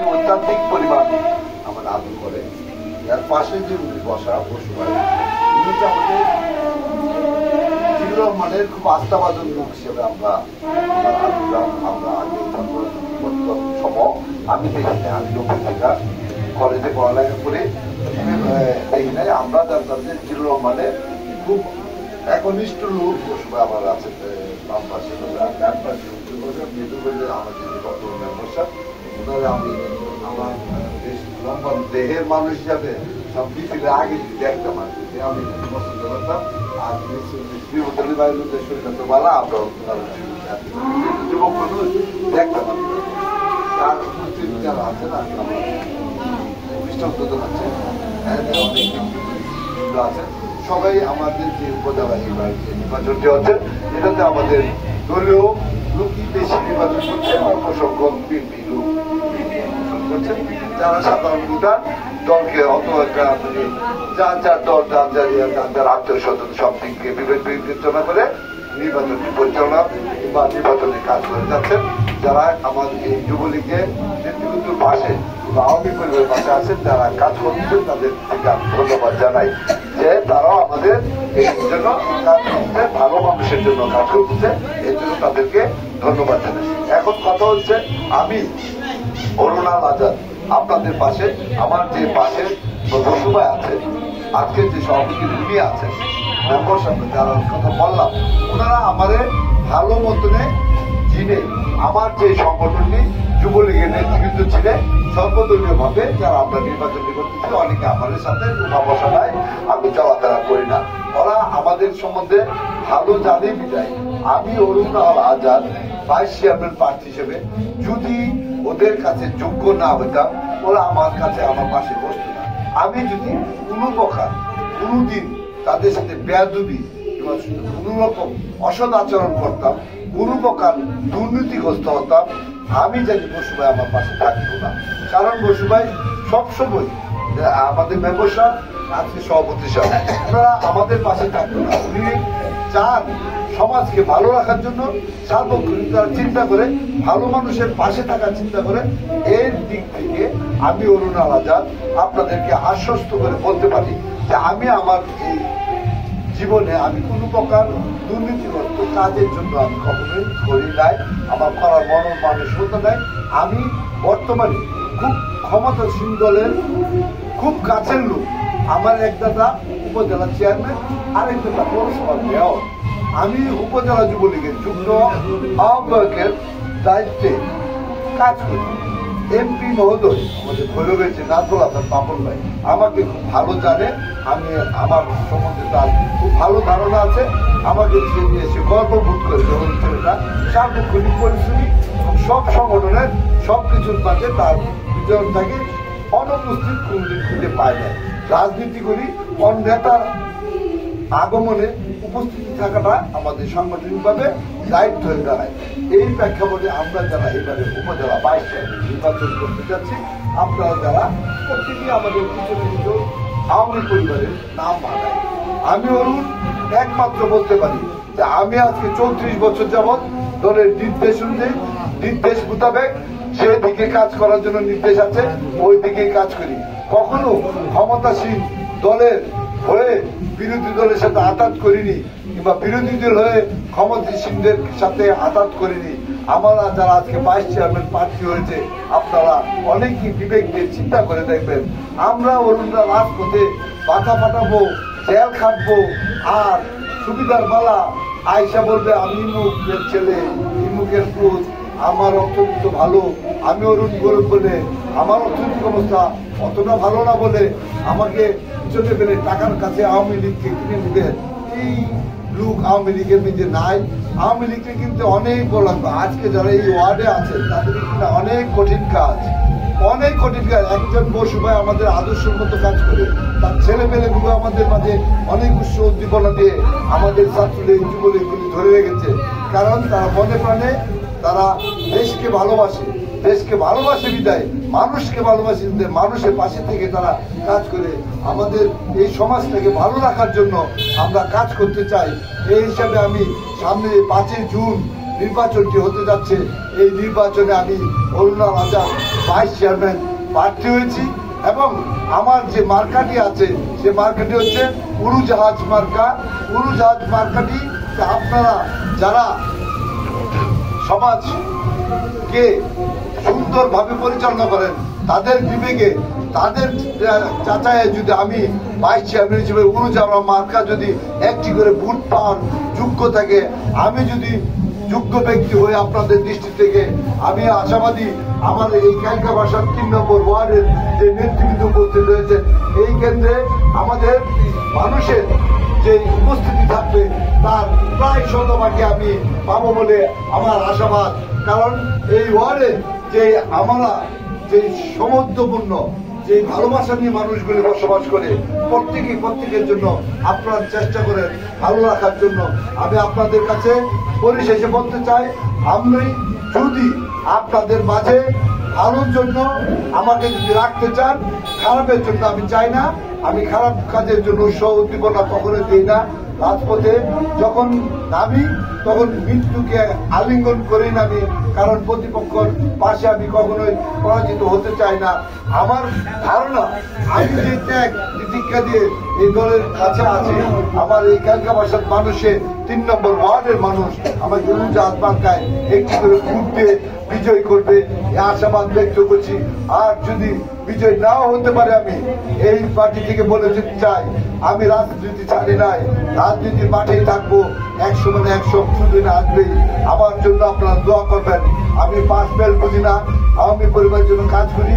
অত্যাধিক পরিমাণ আমাদের আদর করে। এর পাশে যে বসা বসুভাই হচ্ছে আমাদের রহমানের খুব আস্থাবাদন লোক হিসেবে আমরা আগে আমি দেখি আমি লোকপত্রিকা কলেজে পড়ালেখা করে দেখি নাই আমরা জানতাম যে জিল্লুর রহমানের খুব একনিষ্ঠ লোক বসুভাই আমার আছে বাম পাশে আমাদের মেম্বারশিপ ওনারা আমি আমার লম্বা দেহের মানুষ হিসাবে সব বিপিলে আগে দেখতাম আর কি আমি পছন্দ করতাম। আর বাইরের শরীরটা তো ভালো আমরা যুবক মানুষ দেখতাম তার উপস্থিত যারা আছেন আমার খ্রিস্টান আছে অনেক আছে সবাই আমাদের যে উপজেলা নির্বাচনটি হচ্ছে এটাতে আমাদের দলীয় লোকই বেশি নির্বাচন করছে অল্প সংখ্যক বিএনপি লোক যারা সাধারণ ভোটার দলকে অত একটা যার যার দল যার যার আত্মীয় স্বজন সব দিককে বিবেচনা করে নির্বাচনটি পরিচালনা বা নির্বাচনের কাজ করে যাচ্ছেন। যারা আমাদের এই যুবলীগের নেতৃত্বের পাশে বা আওয়ামী পরিবারের পাশে আছেন যারা কাজ করছেন তাদের ধন্যবাদ জানাই যে তারাও আমাদের এই জন্য কাজ করছে ভালো মানুষের জন্য কাজ করতেছে এই জন্য তাদেরকে ধন্যবাদ জানাই। এখন কথা হচ্ছে আমি অরুণাল আজাদ আপনাদের পাশে আমার যে পাশে বসুভাই আছে আজকে যে সভাপতি উনি আছেন মেম্বার সামনে যারা কথা বললাম ওনারা আমাদের ভালো মতনে চিনে আমার যে সংগঠনটি যুবলীগের নেতৃত্ব ছিলেন সর্বদলীয় ভাবে যারা আমরা নির্বাচন করতেছি অনেকে আমাদের সাথে বসায় আমি চলাফেরা করি না ওরা আমাদের সম্বন্ধে ভালো জানে বিদায় আমি অরুণাল আজাদ ভাইস চেয়ারম্যান প্রার্থী হিসেবে যদি ওদের কাছে যোগ্য না হইতাম ওরা আমার কাছে আমার পাশে বসতো না। আমি যদি কোনো প্রকার কোনোদিন তাদের সাথে বেয়াদবি কোন রকম অসৎ আচরণ করতাম কোন প্রকার দুর্নীতিগ্রস্ত হতাম আমি জানি বসুভাই আমার পাশে থাকতো না। কারণ বসুভাই সবসময় আমাদের মেম্বারশিপ আজকে সভাপতি সাহেব ওনারা আমাদের পাশে থাকতো না। উনি চান সমাজকে ভালো রাখার জন্য সার্বক্ষণিক চিন্তা করে ভালো মানুষের পাশে থাকার চিন্তা করে এর দিক থেকে আমি অরুণাল আজাদ আপনাদেরকে আশ্বস্ত করে বলতে পারি যে আমি আমার এই জীবনে আমি কোনো প্রকার দুর্নীতিগ্রস্ত কাজের জন্য আমি কখনোই করি নাই আমার করার মানসিকতা নাই। আমি বর্তমানে খুব ক্ষমতাসীন দলের খুব কাছের লোক আমার এক দাদা উপজেলা চেয়ারম্যান আরেক দাদা পৌরসভার মেয়র আমি উপজেলা যুবলীগের যুগ্ম আহ্বায়কের দায়িত্বে কাজ করি। এমপি মহোদয় আমাদের ভৈরবের যে নাজরুল হাসান পাপন ভাই আমাকে খুব ভালো জানে আমি আমার সম্বন্ধে তার খুব ভালো ধারণা আছে আমাকে সে গর্ববোধ করে যখন ছেলেটা সার্বক্ষণিক পরিশ্রমী সব সংগঠনের সবকিছুর মাঝে তার বিচরণ থাকে অনুপস্থিত কোনদিন খুঁজে পায় না। রাজনীতি করি নেতার আগমনে উপস্থিতি থাকাটা আমাদের সাংগঠনিকভাবে দায়িত্ব হয়ে দাঁড়ায়। এই প্রেক্ষাপটে আমরা যারা এবারে উপজেলা 22 নির্বাচন করতে যাচ্ছি আপনারা যারা প্রত্যেকেই আমাদের কিছু কিছু আওয়ামী পরিবারের নাম বানায় আমি অরুণ একমাত্র বলতে পারি যে আমি আজকে 34 বছর যাবৎ দলের নির্দেশ অনুযায়ী নির্দেশ মোতাবেক যে দিকে কাজ করার জন্য নির্দেশ আছে ওই দিকে কাজ করি। কখনো ক্ষমতাসীন দলের হয়ে বিরোধী দলের সাথে আঘাত করিনি কিংবা বিরোধী দল হয়ে ক্ষমতাসীনদের সাথে আঘাত করিনি। আমরা যারা আজকে 22 চেয়ারম্যান প্রার্থী হয়েছে আপনারা অনেকই বিবেক দিয়ে চিন্তা করে দেখবেন আমরা অরুণরা রাজপথে বাধা পাঠাবো জেল খাটবো আর সুবিধার বালা আয়সা বলবে আমি ইমুকের ছেলে ইমুকের পুত আমার অর্থনীতি তো ভালো আমি অরুণ গরিব বলে আমার অর্থনৈতিক অবস্থা অতটা ভালো না বলে আমাকে পিছনে পেলে টাকার কাছে আওয়ামী লীগকে কিনে নিবে এই লোক আওয়ামী লীগের নিজে নাই। আওয়ামী লীগকে কিন্তু অনেক বড় লাগবে আজকে যারা এই ওয়ার্ডে আছেন তাদের কিন্তু অনেক কঠিন কাজ একজন বসুভাই আমাদের আদর্শের মতো কাজ করে তার ছেলে পেলেগুলো আমাদের মাঝে অনেক উৎসাহ উদ্দীপনা দিয়ে আমাদের ছাত্রলীগ যুবলীগগুলি ধরে রেখেছে কারণ তারা মনে প্রাণে তারা দেশকে ভালোবাসে বিদায় মানুষকে ভালোবাসে বিদায় মানুষের পাশে থেকে তারা কাজ করে আমাদের এই সমাজটাকে ভালো রাখার জন্য আমরা কাজ করতে চাই। এই হিসাবে আমি সামনে 5 জুন নির্বাচনটি হতে যাচ্ছে এই নির্বাচনে আমি অরুণাল আজাদ ভাইস চেয়ারম্যান প্রার্থী হয়েছি এবং আমার যে মার্কাটি আছে সে মার্কাটি হচ্ছে উড়োজাহাজ মার্কা। উড়োজাহাজ মার্কাটি আপনারা যারা সমাজকে সুন্দরভাবে পরিচালনা করেন তাদের বিবেকে তাদের চাচায় যদি আমি ভাইস চেয়ারম্যান হিসেবে উড়োজাহাজ মার্কা যদি একটি করে ভোট পাওয়ার যোগ্য থাকে, আমি যদি যোগ্য ব্যক্তি হয়ে আপনাদের দৃষ্টি থেকে আমি আশাবাদী আমার এই ক্যালকা বাসার 3 নম্বর ওয়ার্ডের যে নেতৃবৃন্দ উপস্থিত রয়েছে এই কেন্দ্রে আমাদের মানুষের যে উপস্থিতি থাকবে তার প্রায় শতভাগে আমি পাবো বলে আমার আশাবাদ। কারণ এই ওয়ার্ডে যে আমরা যে সমুদ্রপূর্ণ যে ভালোবাসা নিয়ে মানুষগুলি বসবাস করে প্রত্যেকের জন্য আপনারা চেষ্টা করেন ভালো রাখার জন্য। আমি আপনাদের কাছে পরিশেষে বলতে চাই, আমি যদি আপনাদের মাঝে ভালোর জন্য আমাকে যদি রাখতে চান, খারাপের জন্য আমি চাই না। আমি খারাপ কাজের জন্য উৎসাহ উদ্দীপনা কখনো দিই না। রাজপথে যখন নামি তখন মৃত্যুকে আলিঙ্গন করেই নামি, কারণ প্রতিপক্ষের পাশে আমি কখনোই পরাজিত হতে চাই না। আমার ধারণা আমি যে ত্যাগ দীক্ষা দিয়ে এই দলের কাছে আছি, আমার এই ক্যালকা বাসার মানুষের 3 নম্বর ওয়ার্ডের মানুষ আমাকে উড়োজাহাজ মার্কায় একটি করে ভোট দিয়ে বিজয় করবে এই আশাবাদ ব্যক্ত করছি। আর যদি বিজয় নাও হতে পারে, আমি এই পার্টি থেকে বলে যেতে চাই আমি রাজনীতি ছাড়ি নাই, রাজনীতির মাঠেই থাকবো। 100 মানে 100 সুদিন আসবেই। আমার জন্য আপনারা দোয়া করবেন। আমি 5 বেল বুঝি না, আওয়ামী পরিবারের জন্য কাজ করি।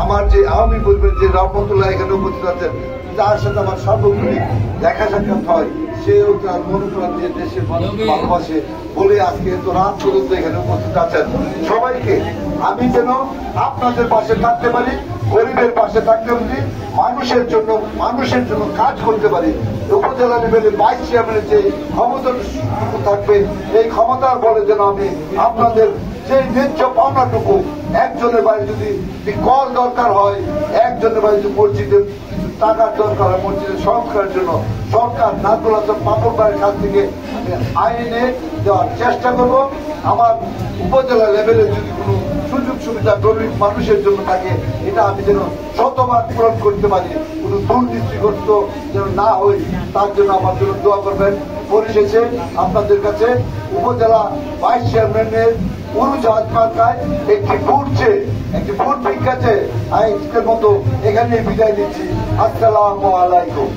আমার যে আওয়ামী পরিবার যে রহমতুল্লাহ এখানে উপস্থিত আছেন, যার সাথে আমার সর্বক্ষণিক দেখা সাক্ষাৎ হয়, সেও তার মনোপ্রাণ দিয়ে দেশের ভালোবাসে বলে আজকে এত রাত পর্যন্ত এখানে উপস্থিত আছেন। সবাইকে আমি যেন আপনাদের পাশে থাকতে পারি, গরিবের পাশে থাকতে পারি, মানুষের জন্য কাজ করতে পারি। উপজেলা লেভেলে ভাইস চেয়ারম্যানের যে ক্ষমতা থাকবে, এই ক্ষমতার বলে যেন আমি আপনাদের যে ন্যায্য পাওনাটুকু, একজনের বাড়ি যদি কল দরকার হয়, একজনের বাড়ি যদি মসজিদে টাকার দরকার হয় মসজিদের সংস্কারের জন্য, সরকার নাজমুল হাসান পাপন ভাইয়ের কাছ থেকে আমি আইনে দেওয়ার চেষ্টা করব। আমার উপজেলা লেভেলে যদি কোনো সুযোগ সুবিধা গরিব মানুষের জন্য থাকে, এটা আমি যেন শতভাগ পূরণ করতে পারি, কোনো দুর্নীতিগ্রস্ত যেন না হই, তার জন্য আমার জন্য দোয়া করবেন। পরিশেষে আপনাদের কাছে উপজেলা ভাইস চেয়ারম্যানের উড়োজাহাজ মার্কায় একটি ভোট ভিক্ষাছে আজকের মতো এখানে বিদায় দিচ্ছি। আসসালামু আলাইকুম।